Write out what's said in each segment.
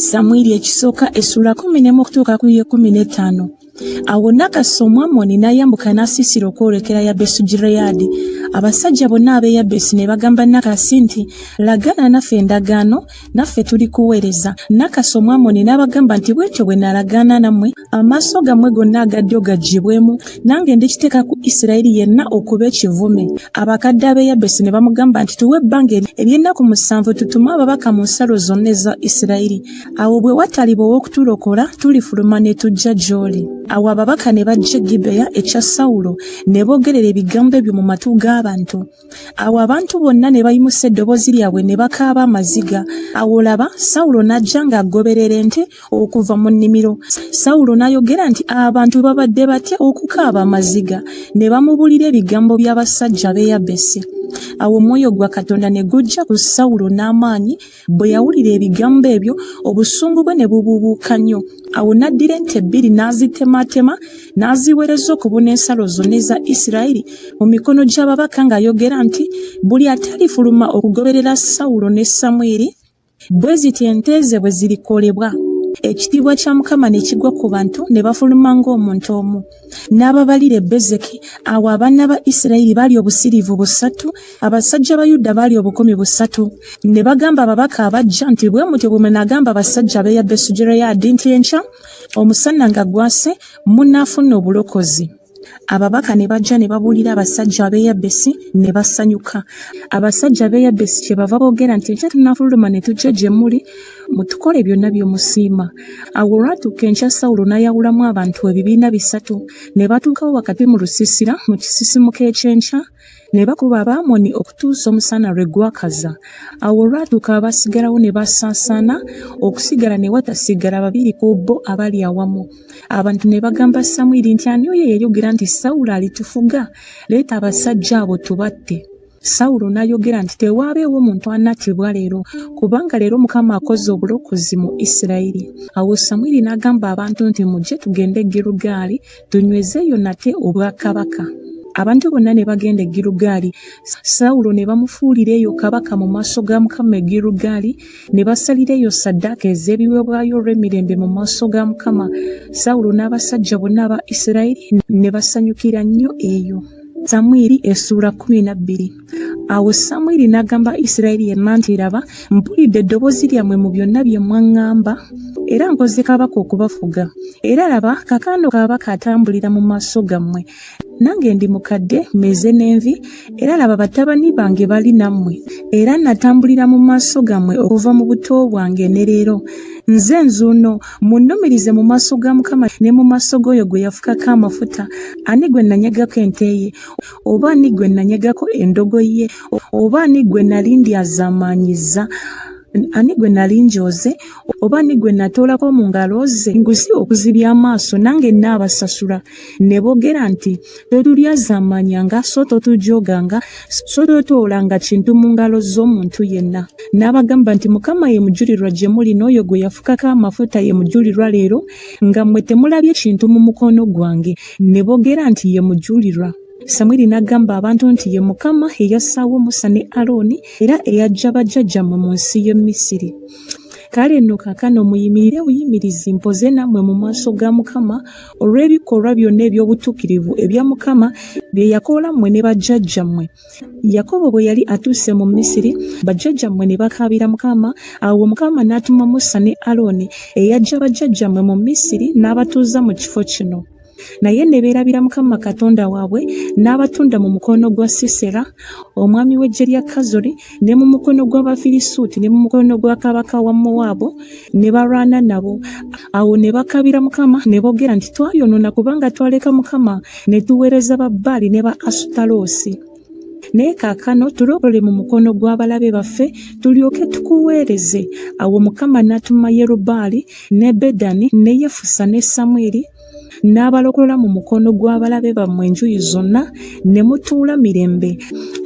Samwiri ekisooka essula 10 okutuuka ku 15. Awo Nakasi Omwamoni n'ayambuka n'asiisira okwolekera Yabesugireyaadi. Abasajja bonna ab'e Yabesi ne bagamba Nakasi nti, lagana naffe endagaano, naffe tuli kuweereza. Nakasi Omwamoni n'abagamba nti, bw'etyo bwe nalagaana nammwe, amaaso gammwe gonna agadyo gaggibwemu, nange ndikiteeka ku Isirayiri yenna okuba ekivume. Abakadde ab'e Yabesi ne bamugamba nti, tuwe ebbanga ery'ennaku 7 tutume ababaka mu nsalo zonna eza Isirayiri. Awo bwe wataliba ow'okutulokola, tulifuluma ne tujja gy'oli. Awo ababaka ne bajja Gibeya ekya Sawulo ne boogerera ebigambo ebyo mu matu g'abantu. Awo abantu bonna ne bayimusa eddoboozi lyabwe ne bakaaba amaziga. Awo laba Sawulo n'ajja ng'agoberera ente okuva mu nnimiro. Sawulo n'ayogera nti abantu babadde batya okukaaba amaziga, ne bamubulira ebigambo by'abasajja b'e Yabesi. Awo omwoyo gwa Katonda ne gujja ku Sawulo n'amaanyi. Bwe yawulira ebigambo ebyo, obusungu bwe ne bubuubuuka nnyo. Awo n'addira ente 2 n'azitematema n'aziweereza okubuna ensalo zonna eza Isirayiri mu mikono gy'ababaka ng'ayogera nti, buli atalifuluma okugoberera Sawulo ne Samwiri, bwe ziti ente ze bwe zirikolebwa. Ekitiibwa kya Mukama ne kigwa ku bantu ne bafuluma ng'omuntu omu. N'ababalira e Bezeki. Awo abaana ba Isirayiri baali obusiriivu 3, abasajja ba Yuda baali 10,000. Ne bagamba ababaka abajja nti, bwe mutyo bwe nagamba abasajja b'e Yabesugireyaadi nti enkya omusana nga gwase munaafuna obulokozi. Ababaka ne bajja ne babuulira abasajja ab'e Yabesi ne basanyuka. Abasajja ab'e Yabesi kyebava boogera nti, enkya tunaafuluma ne tujja gye muli, mutukole byonna by'omusiima. Awo olwatuuka enkya Sawulo n'ayawulamu abantu ebibiina 3, ne batuukawo wakati mu lusiisira mu kisisimuka eky'enkya, ne bakuba Abamoni okutuusa omusana lwe gwakaza. Awo olwatuuka abasigalawo ne basaasaana, okusigala ne watasigala 2 ku bo abali awamu. Abantu ne bagamba Samwiri nti, ani oyo yayogera nti Sawulo alitufuga? Leeta abasajja abo tubatte. Sawulo n'ayogera nti, tewaabeewo omuntu anattibwa leero, kubanga leero Mukama akoze obulokozi mu Isirayiri. Awo Samwiri n'agamba abantu nti, mujje tugende e Girugaali tunywezeeyo nate obwakabaka. Abantu bonna ne bagenda e Girugaali. Sawulo ne bamufuulira eyo kabaka mu maaso ga Mukama e Girugaali, ne basalira eyo ssaddaaka ez'ebiweebwayo olw'emirembe mu maaso ga Mukama. Sawulo n'abasajja bonna aba Isirayiri ne basanyukira nnyo eyo. Samwiri essula 12. Awo Samwiri n'agamba Isirayiri yenna nti, raba, mpulidde eddoboozi lyammwe mu byonna bye mwaŋŋamba, era nkoze kabaka okubafuga. Era laba, kakano kabaka atambulira mu maaso gammwe. Nange ndi mukadde, meze n'envi, era laba batabani bange bali nammwe. Era natambulira mu maaso gammwe okuva mu buto bwange ne leero. Nze nzuuno, munnumirize mu maaso ga Mukama ne mu maaso g'oyo gwe yafukako amafuta. Ani gwe nanyegako ente ye? Oba ani gwe nanyegako endogoyi ye? Oba ani gwe nali ndyazaamaanyiza? Ani gwe nali njoze? Oba ani gwe natoolako mu ngalo ze ngusi okuzibya amaaso, nange nnaabasasula? Ne boogera nti, totulyazaamaanyanga, so totujoganga, so totoolanga kintu mu ngalo z'omuntu yenna. N'abagamba nti, Mukama ye mujulirwa gye muli, n'oyo gwe yafukako amafuta ye mujulirwa leero, nga mmwe temulabye kintu mu mukono gwange. Ne boogera nti, ye mujulirwa. Samwiri n'agamba abantu nti, ye Mukama eyassaawo Musa ne Alooni, era eyaggya bajjajjammwe mu nsi y'e Misiri. Kale nno kaakano muyimirire buyimirizi mpoze nammwe mu maaso ga Mukama olw'ebikolwa byonna eby'obutuukirivu ebya Mukama bye yakola mmwe ne bajjajjammwe. Yakobo bwe yali atuuse mu Misiri, bajjajjammwe ne bakaabira Mukama. Awo Mukama n'atuma Musa ne Alooni eyaggya bajjajjammwe mu Misiri n'abatuuza mu kifo kino. Naye ne beerabira Mukama Katonda waabwe, n'abatunda mu mukono gwa Sisera omwami w'eggye lya Kazoli, ne mu mukono gw'Abafirisuuti, ne mu mukono gwa kabaka wa Mowaabu, ne balwana nabo. Awo ne bakabira Mukama ne boogera nti, twayonoona kubanga twaleka Mukama ne tuweereza Babaali ne ba Asutaloosi. Naye kaakano tulokole mu mukono gw'abalabe baffe tulyoke tukuweereze. Awo Mukama n'atuma Yerubbaali ne Bedani ne Yefusa ne Samwiri, n'abalokola mu mukono gw'abalabe bammwe enjuyi zonna, ne mutuula mirembe.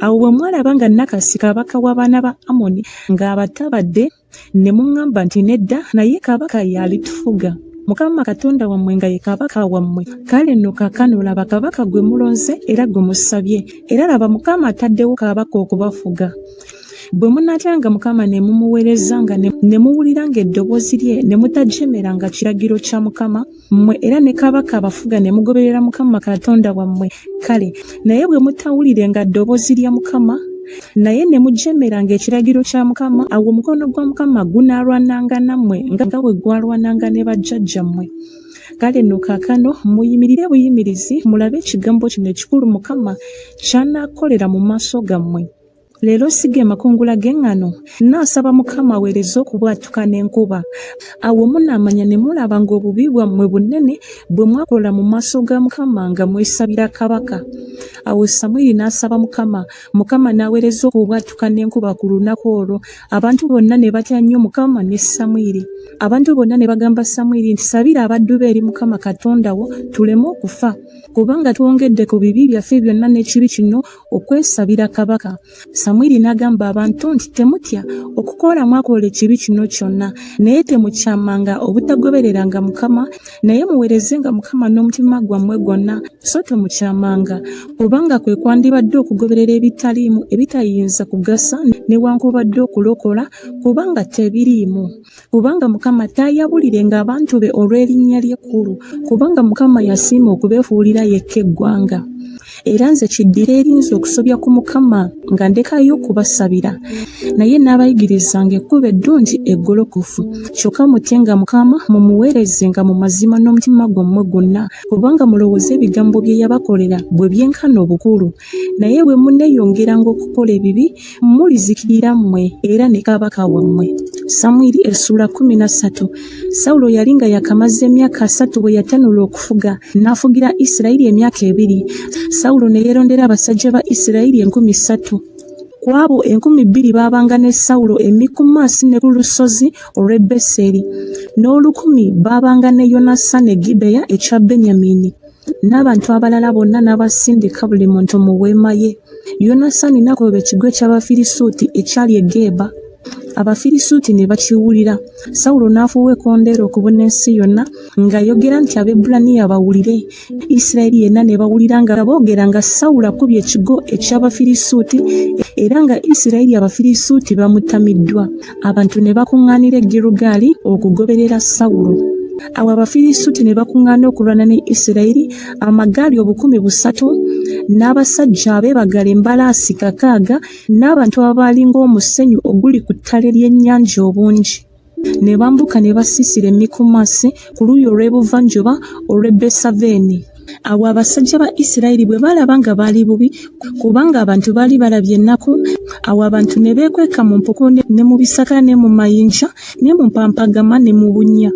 Awo bwe mwalaba nga Nakasi kabaka w'abaana ba Amoni ng'abatabadde, ne muŋŋamba nti, nedda, naye kabaka y'alitufuga. Mukama Katonda wammwe nga ye kabaka wammwe. Kale nno kaakano laba kabaka gwe mulonze era gwe musabye. Era laba Mukama ataddewo kabaka okubafuga. bwe munatyanga Mukama ne mumuweerezanga ne muwuliranga eddoboozi lye ne mutajemeranga kiragiro kya Mukama mmwe era ne kabaka abafuga ne mugoberera Mukama Katonda wammwe, kale naye bwe mutawulirenga ddoboozi lya Mukama naye ne mujemeranga ekiragiro kya Mukama, awo omukono gwa Mukama gunaalwananga nammwe nga bwe gwalwananga ne bajjajjammwe. Kale nno kaakano muyimirire buyimirizi mulabe ekigambo kino ekikulu Mukama ky'anaakolera mu maaso gammwe. Leero sige makungula g'eŋŋano, naasaba Mukama aweereze okubwatuka n'enkuba. Awo munaamanya ne mulaba ng'obubi bwammwe bunene bwe mwakola mu maaso ga Mukama nga mwesabira kabaka. Awo Samwiri n'asaba Mukama, Mukama n'aweereza okubwatuka n'enkuba ku lunaku olwo. Abantu bonna ne batya nnyo Mukama ne Samwiri. Abantu bonna ne bagamba Samwiri nti, sabira abaddu be eri Mukama Katonda wo tuleme okufa, kubanga twongedde ku bibi byaffe byonna n'ekibi kino okwesabira kabaka. Samwiri n'agamba abantu nti, temutya okukola mwakola ekibi kino kyonna, naye temukyamanga obutagobereranga Mukama, naye muweerezenga Mukama n'omutima gwammwe gwonna, so temukyamanga, kubanga kwe kwandibadde okugoberera ebitaliimu ebitayinza kugasa newankubadde okulokola, kubanga tebiriimu. Kubanga Mukama taayabulirenga abantu be olw'erinnya ly'ekkulu, kubanga Mukama yasiima okubeefuulira yekka eggwanga. Era nze kiddira erinza okusobya ku Mukama nga ndekayo okubasabira, naye n'abayigirizanga ekkubo eddungi eggolokofu. Kyokka mutyenga Mukama mumuweerezenga mu mazima n'omutima gwammwe gwonna, kubanga mulowooza ebigambo bye yabakolera bwe byenkana obukulu. Naye bwe muneeyongeranga okukola ebibi mulizikirira mmwe era ne kabaka wammwe. Samwiri essula 13. Sawulo yali nga yakamaze emyaka 3 bwe yatanula okufuga, n'afugira Isirayiri emyaka 2. Sawulo ne yeerondera abasajja ba Isirayiri 3,000. Ku abo 2,000 baabanga ne Sawulo e Mikumasi ne ku lusozi olw'e Beseri, n'1,000 baabanga ne Yonasani e Gibeya ekya Benyamini, n'abantu abalala bonna n'abasindika buli muntu mu weema ye. Yonasani n'agoba ekigo ky'Abafirisuuti ekyali e Geba. Abafirisuuti ne bakiwulira. Sawulo n'afuuwa ekkondeere okubuna ensi yonna ng'ayogera nti Abaebbulaniya bawulire. Isirayiri yenna ne bawulira nga boogera nga Sawulo akubye ekigo eky'Abafirisuuti era nga Isirayiri Abafirisuuti bamutamiddwa. Abantu ne bakuŋŋaanira e Girugaali okugoberera Sawulo. Awo Abafirisuuti ne bakuŋŋaana okulwana ne Isirayiri amagaali 300,000 n'abasajja abeebagala embalaasi 600 n'abantu abaali ng'omusenyu oguli ku ttale ly'ennyanja obungi. Ne bambuka ne basiisira e Mikumasi ku luuyi olw'ebuvanjuba olw'e Besaveeni. Awo abasajja ba Isirayiri bwe balaba nga baali bubi, kubanga abantu baali balabye ennaku, awo abantu ne beekweka mu mpuku ne mu bisaka ne mu mayinja ne mu mpampagama ne mu bunnya.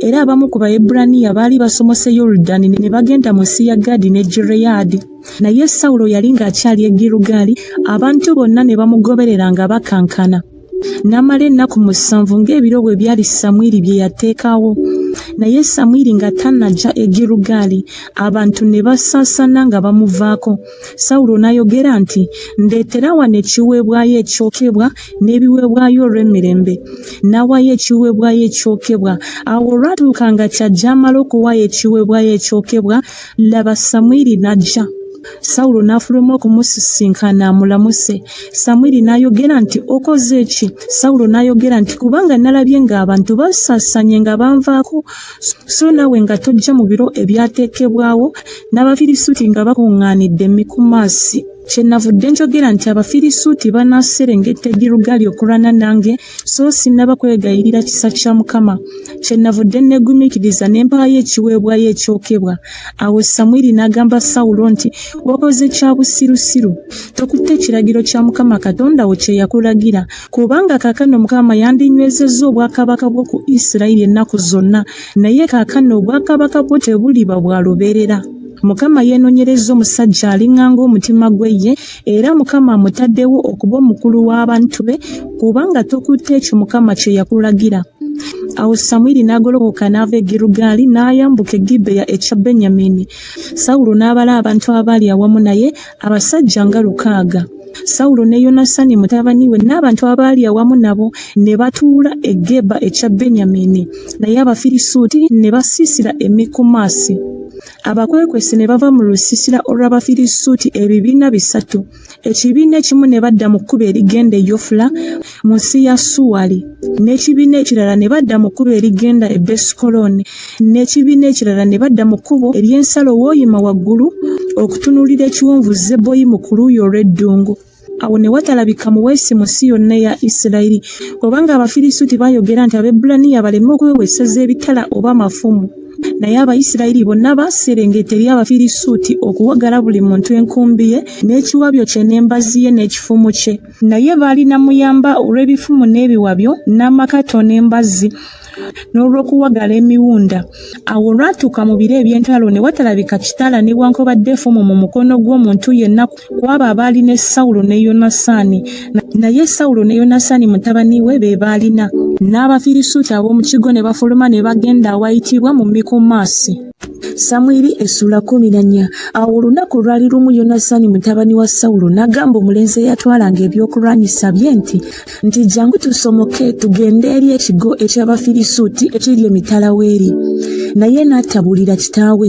Era abamu ku Baebbulaniya baali basomose Yoludaani ne bagenda mu nsi ya Gaadi ne Gireyaadi. Naye Sawulo yali ng'akyali e Girugaali, abantu bonna ne bamugoberera nga bakankana. N'amala ennaku 7 ng'ebiro bwe byali Samwiri bye yateekawo. Naye Samwiri nga tannajja e Girugaali, abantu ne basaasana nga bamuvaako. Sawulo n'ayogera nti, ndeetera wano ekiweebwayo ekyokebwa n'ebiweebwayo olw'emirembe. N'awaayo ekiweebwayo ekyokebwa. Awo olwatuuka nga kyajja amala okuwaayo ekiweebwayo ekyokebwa, laba Samwiri n'ajja. Sawulo n'afuluma okumusisinkana amulamuse. Samwiri n'ayogera nti, okoze ki? Sawulo n'ayogera nti, kubanga nalabye ng'abantu basaasanye nga banvaako, so naawe nga tojja mu biro ebyateekebwawo, n'Abafirisuuti nga bakuŋŋaanidde e Mikumasi. Kyenavudde njogera nti Abafirisuuti banaaserengeta e Girugaali okulwana nange, so sinnaba kwegayirira kisa kya Mukama. Kyenavudde neegumiikiriza ne mpaayo ekiweebwayo ekyokebwa. Awo Samwiri n'agamba Sawulo nti, wakoze kya busirusiru. Tokutte ekiragiro kya Mukama Katonda wo kye yakulagira, kubanga kaakano Mukama yandinywezezza obwakabaka bwo ku Isirayiri ennaku zonna, naye kaakano obwakabaka bwo tebuliba bwa lubeerera. Mukama yeenoonyereza omusajja aliŋŋanga omutima gwe ye, era Mukama amutaddewo okuba omukulu w'abantu be, kubanga tokutte ekyo Mukama kye yakulagira. Awo Samwiri n'agolokoka n'ava e Girugaali n'ayambuka e Gibeya ekya Benyamini. Sawulo n'abala abantu abaali awamu naye, abasajja nga 600. Sawulo ne Yonasani mutabani we n'abantu abaali awamu nabo ne batuula e Geba ekya Benyamini, naye Abafirisuuti ne basiisira e Mikumasi. Abakwekwesi ne bava mu lusiisira olw'Abafirisuuti ebibiina bisatu. Ekibiina ekimu ne badda mu kkubo erigenda e Yofula mu nsi ya Suwali, n'ekibiina ekirala ne badda mu kkubo erigenda e Besukoloni, n'ekibiina ekirala ne badda mu kkubo ery'ensalo w'oyima waggulu okutunuulira ekiwonvu Zeboyimu ku luuyi olw'eddungu. Awo ne watalabika muweesi mu nsi yonna ya Isirayiri, kubanga Abafirisuuti baayogera nti Abaebbulaniya baleme okweweeseza ebitala oba amafumu. Naye Abayisirayiri bonna baaserengeta eri Abafirisuuti okuwagala buli muntu enkumbi ye n'ekiwabyo kye n'embazi ye n'ekifumu kye. Naye baalina muyamba olw'ebifumu n'ebiwabyo n'amakato n'embazi n'olw'okuwagala emiwunda. Awo olwatuuka mu biro eby'entalo ne watalabika kitala newankubadde effumu mu mukono gw'omuntu yenna kwabo abaali ne Sawulo ne Yonasani. Naye Sawulo ne Yonasani mutabani we be baalina. N'Abafirisuuti ab'omu kigo ne bafuluma ne bagenda awayitibwa mu Mikumasi. Samwiri essula 14. Awo olunaku lwali lumu Yonasani mutabani wa Sawulo n'agamba omulenzi eyatwalanga ebyokulwanyisa bye nti jangu tusomoke tugende eri ekigo eky'Abafirisuuti ekiri emitala w'eri. Naye n'attabulira kitaawe.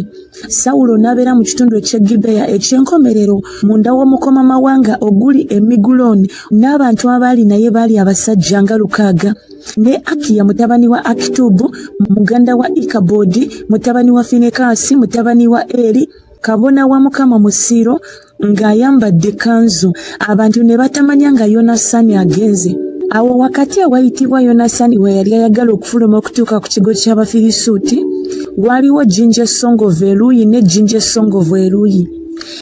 Sawulo n'abeera mu kitundu eky'e Gibeya eky'enkomerero munda w'omukomamawanga oguli e Miguloni, n'abantu abaali naye baali abasajja nga 600. Ne Akiya mutabani wa Akitubu, muganda wa Ikabodi, mutabani wa Finekasi, mutabani wa Eri, kabona wa Mukama mu Siiro, ng'ayambadde kanzu. Abantu ne batamanya nga Yonasani agenze. Awo wakati awayitibwa Yonasani we yali ayagala okufuluma okutuuka ku kigo ky'Abafirisuuti, waliwo Jinja Essongovu eruuyi ne Jinja Essongovu eruuyi.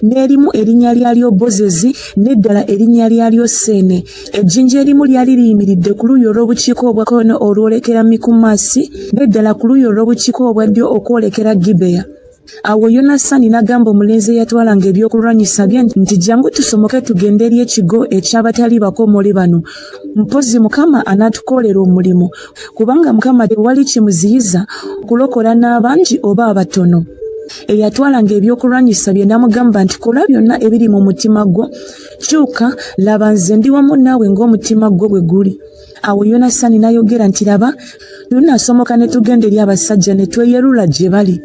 N'erimu erinnya lyalyo Bozezi n'eddala erinnya lyalyo Seene. Ejjinja erimu lyali liyimiridde ku luuyi olw'obukiiko obwa kkono olwolekera Mikumasi, n'eddala ku luuyi olw'obukiiko obwa ddyo okwolekera Gibeya. Awo Yonasani n'agamba omulenzi eyatwalanga ebyokulwanyisa bye nti jangu tusomoke tugende eri ekigo eky'abatali bakomole bano. Mpozi Mukama anaatukolera omulimu, kubanga Mukama tewali kimuziyiza okulokola n'abangi oba abatono. Eyatwalanga ebyokulwanyisa bye n'amugamba nti kola byonna ebiri mu mutima gwo, kyuka laba nze ndi wamu naawe ng'omutima gwo bwe guli. Awo Yonasani n'ayogera nti laba tunaasomoka ne tugenda eri abasajja ne tweyerula gye bali.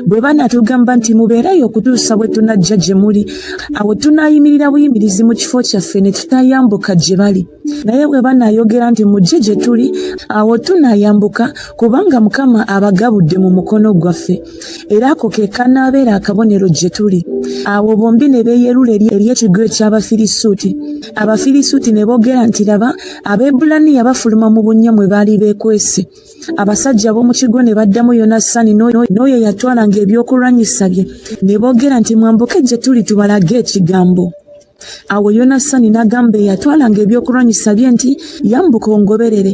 Bwe banaatugamba nti mubeerayo okutuusa bwe tunajja gye muli, awo tunaayimirira buyimirizi mu kifo kyaffe ne tutayambuka gye bali. Naye bwe banaayogera nti mujje gye tuli, awo tunaayambuka, kubanga Mukama abagabudde mu mukono gwaffe, era ako ke kanaabeera akabonero gye tuli. Awo bombi ne beeyerula eri ekigo eky'Abafirisuuti. Abafirisuuti ne boogera nti laba Abaebbulaniya bafuluma mu bunnya mwe baali beekwese. Abasajja b'omu kigo ne baddamu Yonasani n'oyo yatwalanga ebyokulwanyisa bye ne boogera nti mwambuke gye tuli tubalage ekigambo. Awo Yonasani n'agamba eyatwalanga ebyokulwanyisa bye nti yambuka ongoberere,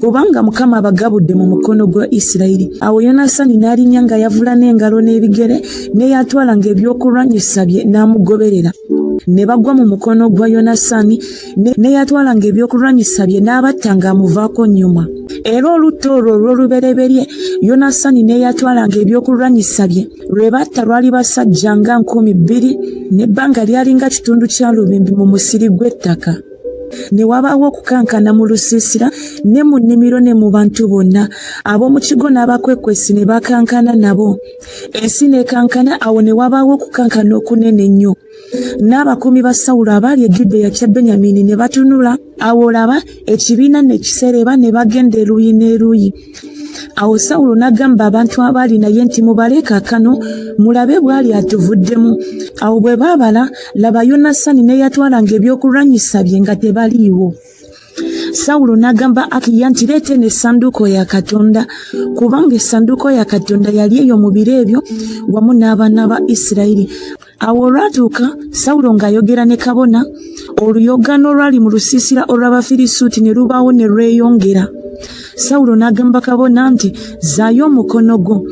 kubanga Mukama abagabudde mu mukono gwa Isirayiri. Awo Yonasani n'alinnya nga yavula n'engalo n'ebigere, n'eyatwalanga ebyokulwanyisa bye n'amugoberera. Ne bagwa mu mukono gwa Yonasani, n'eyatwalanga ebyokulwanyisa bye n'abatta ng'amuvaako nnyuma. Era olutta olwo olw'olubereberye Yonasani n'eyatwalanga ebyokulwanyisa bye lwe batta lwali basajja nga 2,000, n'ebbanga lyali nga kitundu kya lubimbi mu musiri gw'ettaka. Ne wabaawo okukankana mu lusiisira ne mu nnimiro ne mu bantu bonna. Ab'omu kigo n'abakwekwesi ne bakankana nabo. Ensi n'ekankana, awo ne wabaawo okukankana okunene ennyo. N'abakuumi ba Sawulo abaali e Gibeya kya Benyamini ne batunula. Awo laba ekibiina ne kisereba ne bagenda eruuyi n'eruuyi. Awo Sawulo n'agamba abantu abaali naye nti mubale kaakano mulabe bw'ali atuvuddemu. Awo bwe baabala, laba Yonasani n'eyatwalanga ebyokulwanyisa bye nga tebaliiwo. Sawulo n'agamba Akiya nti leeta n'essanduuko ya Katonda, kubanga essanduuko ya Katonda yali eyo mu biro ebyo wamu n'abaana ba Isirayiri. Awo olwatuuka Sawulo ng'ayogera ne kabona, oluyogano olwali mu lusiisira olw'Abafirisuuti ne lubaawo ne lweyongera. Sawulo n'agamba kabona nti zaayo omukono gwo.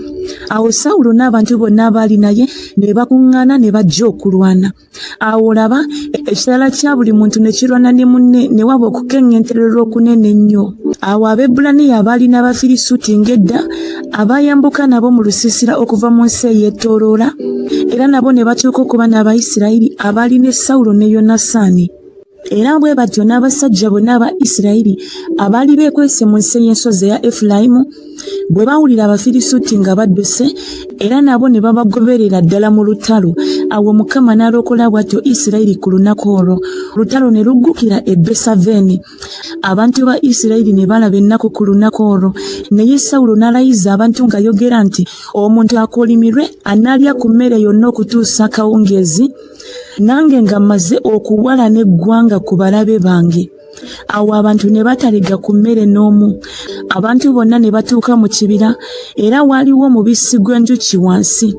Awo Sawulo n'abantu bonna abaali naye ne bakuŋŋaana ne bajja okulwana. Awo laba ekitala kya buli muntu ne kirwana ne munne ne waba okukeŋŋenterera okunene ennyo. Awo Abaebbulaniya abaali n'Abafirisuuti ng'edda abayambuka nabo mu lusiisira okuva mu nsi ey'ettooloola, era nabo ne bakyuka okuba n'Abayisirayiri abaali ne Sawulo ne Yonasani. era bwe batyo n'abasajja bonna aba Isirayiri abaali beekwese mu nsi y'ensozi ya Efulayimu bwe bawulira Abafirisuuti nga badduse era nabo ne babagoberera ddala mu lutalo, awo Mukama n'alokola bw'atyo Isirayiri ku lunaku olwo. Olutalo ne luggukira e Besaveeni. Abantu ba Isirayiri ne balaba ennaku ku lunaku olwo, naye Sawulo n'alayiza abantu ng'ayogera nti omuntu akolimirwe analya ku mmere yonna okutuusa akawungeezi, nange nga mmaze okuwalana eggwanga ku balabe bange. Awo abantu ne batalega ku mmere n'omu. Abantu bonna ne batuuka mu kibira era waaliwo omubisi gw'enjuki wansi.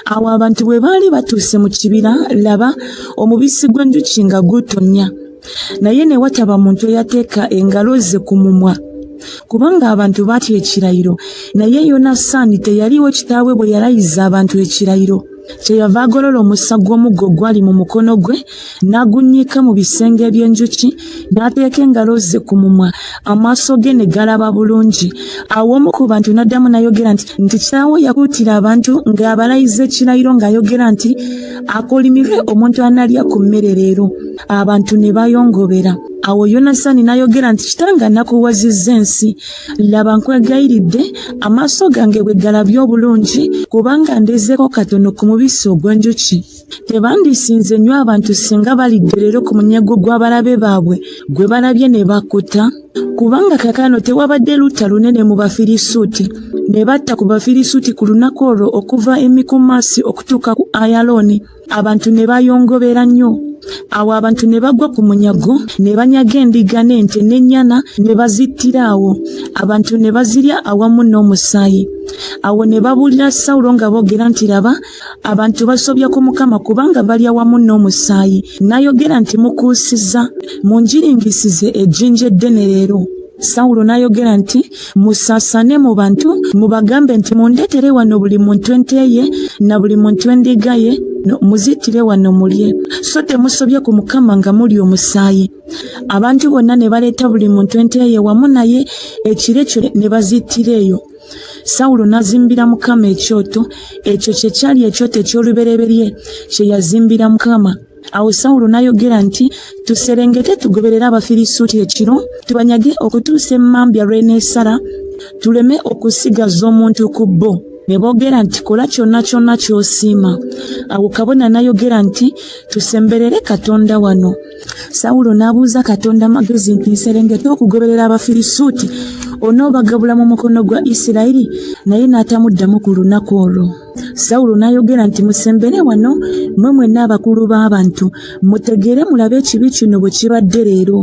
Awo abantu bwe baali batuuse mu kibira, laba omubisi gw'enjuki nga gutonnya, naye ne wataba muntu eyateeka engalo ze ku mumwa, kubanga abantu batya ekirayiro. Naye Yonasaani teyaliwo kitaawe bwe yalayiza abantu ekirayiro. Kyeyava agolola omusa gw'omuggo gwali mu mukono gwe n'agunnyika mu bisenge by'enjuki, n'ateeka engalo ze ku mumwa, amaaso ge ne galaba bulungi. Awo omu ku bantu n'addamu n'ayogera nti kitaawe yakuutira abantu ng'abalayiza ekirayiro ng'ayogera nti akolimirwe omuntu analya ku mmere leero. Abantu ne bayongobera. Awo Yonasaani n'ayogera nti kitange anakuwazizza ensi. Laba nkwegayiridde amaaso gange bwe galabye obulungi, kubanga ndezeeko katono ku mubisi ogw'enjuki. Tebandisinze nnyo abantu singa balidde leero ku munyago gw'abalabe baabwe gwe balabye ne bakkuta, kubanga kakano tewabadde lutta lunene mu Bafirisuuti. Ne batta ku Bafirisuuti ku lunaku olwo okuva e Mikumasi okutuuka ku Ayalooni. Abantu ne bayongobera nnyo. Awo abantu ne bagwa ku munyago, ne banyaga endiga n'ente n'ennyana ne bazittira awo. Abantu ne bazirya awamu n'omusaayi. Awo ne babuulira Sawulo nga boogera nti laba, abantu basobya ku Mukama kubanga bali awamu n'omusaayi. N'ayogera nti mukuusizza, munjiringisize ejjinja eddene leero. Sawulo n'ayogera nti musaasane mu bantu, mubagambe nti mundeetere wano buli muntu ente ye na buli muntu endiga ye, muzittire wano mulye, so temusobye ku Mukama nga muli omusaayi. Abantu bonna ne baleeta buli muntu ente ye wamu naye, ekiro ekyo ne bazittira eyo. Sawulo n'azimbira Mukama ekyoto, ekyo kye kyali ekyoto eky'olubereberye kye yazimbira Mukama. Awo Sawulo n'ayogera nti tuserengete tugoberere Abafirisuuti ekiro, tubanyage okutuusa emmambya lw'eneesala, tuleme okusigaza omuntu ku bo. Ne boogera nti kola kyonna kyonna ky'osiima. Awo kabona n'ayogera nti tusemberere Katonda wano. Sawulo n'abuuza Katonda magezi nti nserengete okugoberera Abafirisuuti onoobagabula mu mukono gwa Isirayiri? Naye n'atamuddamu ku lunaku olwo. Sawulo n'ayogera nti musembere wano mmwe mwenna abakulu b'abantu, mutegeere mulabe ekibi kino bwe kibadde leero.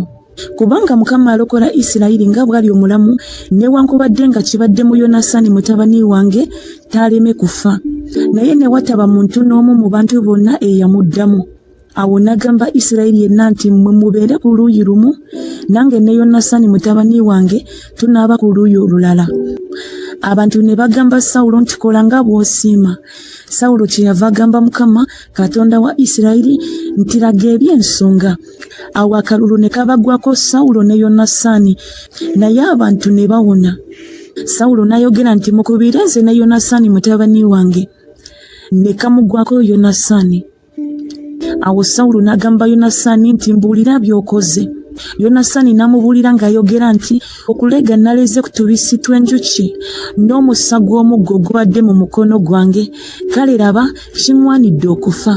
Kubanga Mukama alokola Isirayiri nga bw'ali omulamu, newankubadde nga kibadde mu Yonasaani mutabani wange taaleme kufa. Naye ne wataba muntu n'omu mu bantu bonna eyamuddamu. Awo n'agamba Isirayiri yenna nti mmwe mubeere ku luuyi lumu, nange ne Yonasaani mutabani wange tunaaba ku luuyi olulala. Abantu ne bagamba Sawulo nti kola nga bw'osiima. Sawulo kyeyava agamba Mukama Katonda wa Isirayiri nti laga eby'ensonga. Awo akalulu ne kabagwako Sawulo ne Yonasaani, naye abantu ne bawona. Sawulo n'ayogera nti mukubire nze ne Yonasaani mutabani wange. Ne kamugwako Yonasaani. Awo Sawulo n'agamba Yonasaani nti mbuulira by'okoze. Yonasaani n'amubuulira ng'ayogera nti okulega naleze ku tubisi tw'enjuki n'omusa gw'omuggo ogubadde mu mukono gwange, kale laba kiŋŋwanidde okufa.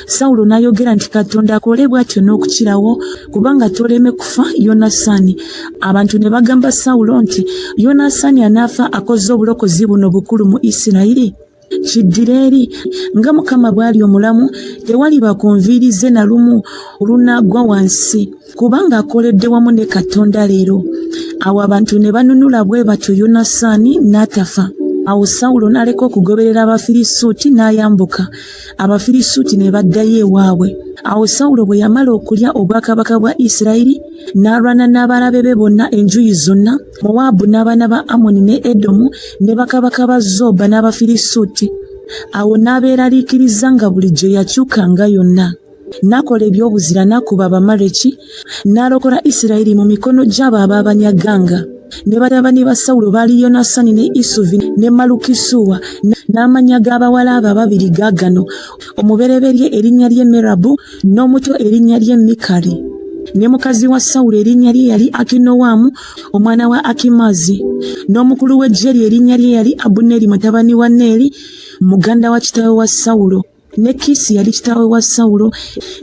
Sawulo n'ayogera nti Katonda akole bw'atyo n'okukirawo, kubanga toleme kufa Yonasaani. Abantu ne bagamba Sawulo nti Yonasaani anaafa akoze obulokozi buno bukulu mu Isirayiri? Kiddire eri, nga Mukama bw'ali omulamu, tewali bakunviirize na lumu olunaagwa wansi, kubanga akoledde wamu ne Katonda leero. Awo abantu ne banunula bwe batyo, Yonasaani n'atafa. Awo Sawulo n'aleka okugoberera Abafirisuuti n'ayambuka. Abafirisuuti ne baddayo ewaabwe. Awo Sawulo bwe yamala okulya obwakabaka bwa Isirayiri, n'alwana n'abalabe be bonna enjuyi zonna, Mowaabu n'abaana ba Amoni ne Edomu ne bakabaka ba Zoba n'Abafirisuuti. Awo n'abeeraliikiriza nga bulijjo yakyukanga yonna. N'akola ebyobuzira, n'akuba Abamaleki, n'alokola Isirayiri mu mikono gy'abo abaabanyaganga. Ne batabani ba Sawulo baali Yonasaani ne Isuvi ne Malukisuwa, n'amannya g'abawala abo ababiri gaagano: omubereberye erinnya lye Merabu, n'omuto erinnya lye Mikali. ne mukazi wa Sawulo erinnya lye yali Akinowamu omwana wa Akimazi, n'omukulu w'eggye lye erinnya lye yali Abuneri mutabani wa Neeri muganda wa kitaawe wa Sawulo, ne Kisi yali kitaawe wa Sawulo,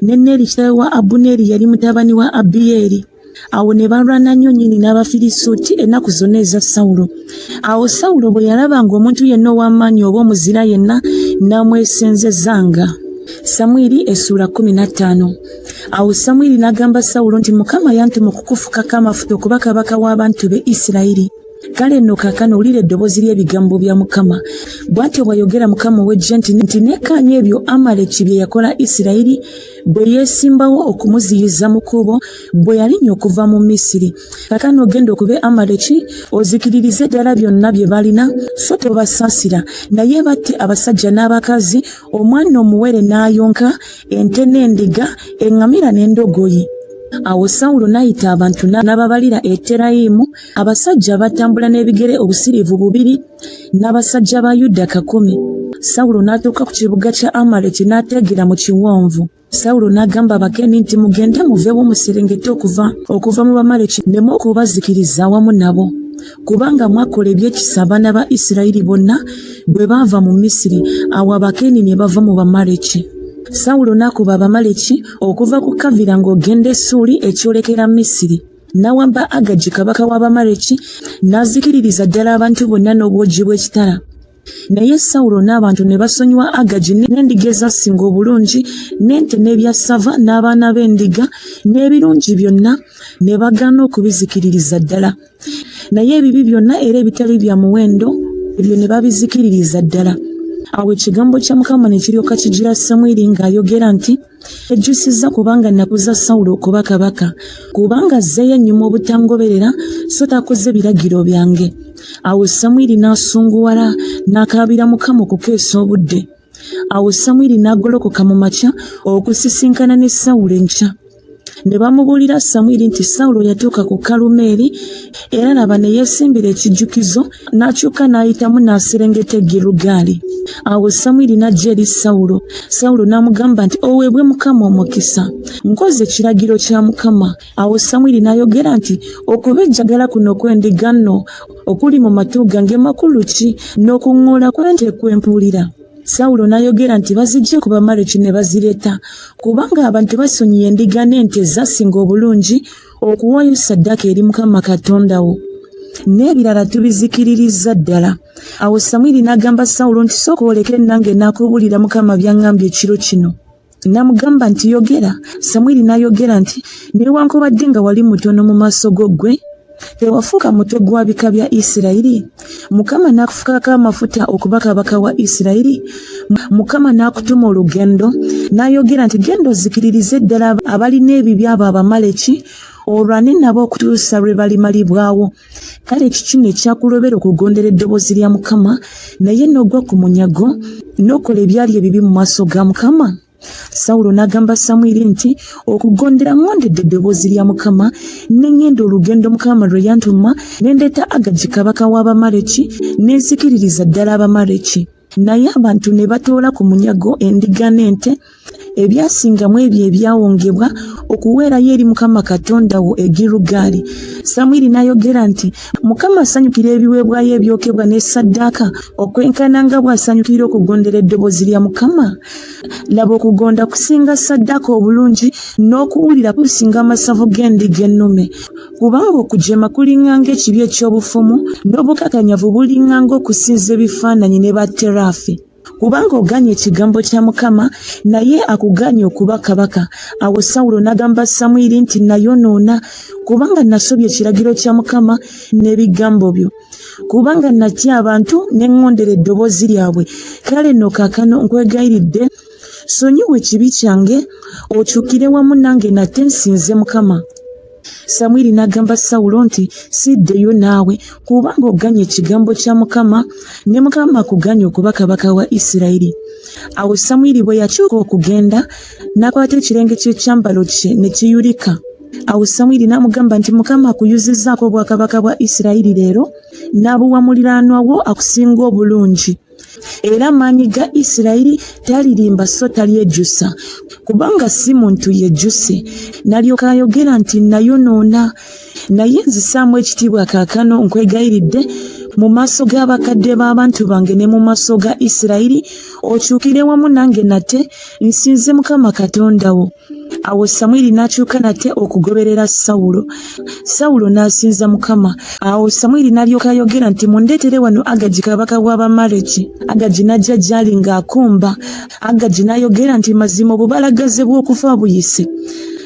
ne Neeri kitaawe wa Abuneri yali mutabani wa Abiyeri. Awo ne balwana nnyo nnyini n'Abafirisuuti ennaku zonna eza Sawulo. Awo Sawulo bwe yalaba ng'omuntu yenna ow'amaanyi oba omuzira yenna n'amwesenzezanga. Samwiri essula 15. Awo Samwiri n'agamba Sawulo nti Mukama yantuma okukufukako amafuta okuba kabaka w'abantu be Isirayiri. Kale nno kaakano wulira eddoboozi ly'ebigambo bya Mukama. Bw'atyo bw'ayogera Mukama ow'eggye nti nekkaanya ebyo Amaleki bye yakola Isirayiri bwe yeesimbawo okumuziyiza mu kkubo bwe yalinnya okuva mu Misiri. Kaakano ogenda okuba Amaleki ozikiririze ddala byonna bye balina, so tobasaasira, naye batte abasajja n'abakazi, omwana omuwere n'ayonka, ente n'endiga, eŋŋamira n'endogoyi. Awo Sawulo n'ayita abantu n'ababalira e Terayimu, abasajja abatambula n'ebigere obusiriivu 2 n'abasajja ba Yuda 10. Sawulo n'atuuka ku kibuga kya Amaleki n'ateegera mu kiwonvu. Sawulo n'agamba Abakeni nti mugende muveewo muserengete okuva mu Bamaleki nneme okubazikiriza awamu nabo, kubanga mwakola ebyekisa abaana ba Isirayiri bonna bwe baava mu Misiri. Awo Abakeni ne bava mu Bamaleki. Sawulo n'akuba Abamaleki okuva ku Kavira ng'ogenda e Suuli ekyolekera Misiri. N'awamba Agagi kabaka w'Abamaleki n'azikiririza ddala abantu bonna n'obwogi bw'ekitala. Naye Sawulo n'abantu ne basonyiwa Agagi n'endiga ezasinga obulungi, n'ente n'ebyassava n'abaana b'endiga n'ebirungi byonna, ne bagaana okubizikiririza ddala. Naye ebibi byonna era ebitali bya muwendo ebyo ne babizikiririza ddala. Awo ekigambo kya Mukama ne kiryoka kijira Samwiri ng'ayogera nti ejjusizza kubanga nakuza Sawulo okuba kabaka, kubanga azzeeyo ennyuma obutangoberera so takoze biragiro byange. Awo Samwiri n'asunguwala n'akaabira Mukama okukeesa obudde. Awo Samwiri n'agolokoka mu makya okusisinkana ne Sawulo enkya. Ne bamubuulira Samwiri nti Sawulo yatuuka ku Kalumeeri, era laba ne yeesimbira ekijjukizo n'akyuka n'ayitamu n'aserengeta e Girugaali. Awo Samwiri n'ajja eri Sawulo. Sawulo n'amugamba nti oweebwe Mukama omukisa, nkoze ekiragiro kya Mukama. Awo Samwiri n'ayogera nti okubejjagala kuno kw'endiga nno okuli mu matu gange makulu ki, n'okuŋŋoola kw'ente kw'empuulira? Sawulo n'ayogera nti baziggye ku Bamaleki ne bazireeta, kubanga abantu basonyiye endiga n'ente zasinga obulungi okuwaayo ssaddaaka eri Mukama Katonda wo, n'ebirala tubizikiririza ddala. Awo Samwiri n'agamba Sawulo nti sooka oleke nange n'akubuulira Mukama by'aŋŋambye ekiro kino. N'amugamba nti yogera. Samwiri n'ayogera nti newankubadde nga wali mutono mu maaso go ggwe, tewafuuka mutwe gwa bika bya Isirayiri? Mukama n'akufukako amafuta okuba kabaka wa Isirayiri. Mukama n'akutuma olugendo, n'ayogera nti genda ozikiririze ddala abalina ebibi abo Abamaleki, olwane nabo okutuusa lwe balimalibwawo. Kale kiki ne kyakulobera okugondera eddoboozi lya Mukama, naye n'ogwa ku munyago n'okola ebyali ebibi mu maaso ga Mukama? Sawulo n'agamba Samwiri nti okugondera ngondedde eddoboozi lya Mukama, ne ngenda olugendo Mukama lwe yantuma, ne ndeeta Agagi kabaka w'Abamaleki, ne nzikiririza ddala Abamaleki. Naye abantu ne batoola ku munyago endiga n'ente, ebyasingamu ebyo ebyawongebwa okuweerayo eri Mukama Katonda wo e Girugaali. Samwiri n'ayogera nti Mukama asanyukira ebiweebwayo ebyokebwa ne ssaddaaka okwenkana nga bw'asanyukira okugondera eddoboozi lya Mukama? Laba okugonda kusinga ssaddaaka obulungi, n'okuwulira kusinga amasavu g'endiga ennume. Kubanga okujema kulinga ng'ekibi eky'obufumu, n'obukakanyavu bulinga ng'okusinza ebifaananyi ne batterafi. Kubanga oganye ekigambo kya Mukama, naye akuganye okuba kabaka. Awo Sawulo n'agamba Samwiri nti nayonoona, kubanga nasobya ekiragiro kya Mukama n'ebigambo byo, kubanga natya abantu ne ŋŋondera eddoboozi lyabwe. Kale nno kaakano nkwegayiridde, sonyiwa ekibi kyange, okyukire wamu nange nate nsinze Mukama. Samwiri n'agamba Sawulo nti siddeyo naawe, kubanga oganye ekigambo kya Mukama, ne Mukama akuganye okuba kabaka wa Isirayiri. Awo Samwiri bwe yakyuka okugenda, n'akwata ekirenge ky'ekyambalo kye ne kiyulika. Awo Samwiri n'amugamba nti Mukama akuyuzizzaako obwakabaka bwa Isirayiri leero, n'abuwa muliraanwa wo akusinga obulungi. era amaanyi ga Isirayiri talirimba so talyejjusa kubanga si muntu yejjuse. Nalyoka ayogera nti nayonoona, naye nzisaamu ekitiibwa kaakano nkwegayiridde mu maaso g'abakadde b'abantu bange ne mu maaso ga Isirayiri okyukire wamu nange nate nsinze Mukama Katonda wo. Awo Samwiri n'akyuka nate okugoberera Sawulo. Sawulo n'asinza Mukama. Awo Samwiri n'alyoka ayogera nti mundeetere wano Agagi kabaka w'Abamaleki. Agagi n'ajja gy'ali ng'akomba. Agagi n'ayogera nti mazima obubalagaze bw'okufa buyise.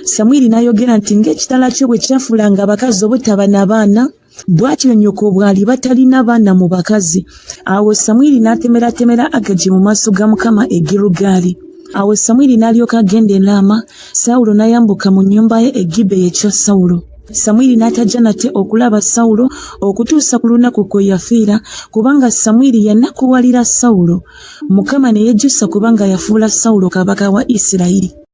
Samwiri n'ayogera nti ng'ekitala kyo bwe kyafuulanga abakazi obutaba n'abaana, bw'atyo nnyoko bw'ali batalina baana mu bakazi. Awo Samwiri n'atemeratemera Agagi mu maaso ga Mukama e Girugaali. Awo Samwiri n'alyoka agenda e Laama. Sawulo n'ayambuka mu nnyumba ye e Gibea ekya Sawulo. Samwiri n'atajja nate okulaba Sawulo okutuusa ku lunaku kwe yafiira, kubanga Samwiri yanakuwalira Sawulo. Mukama ne yejjusa kubanga yafuula Sawulo kabaka wa Isirayiri.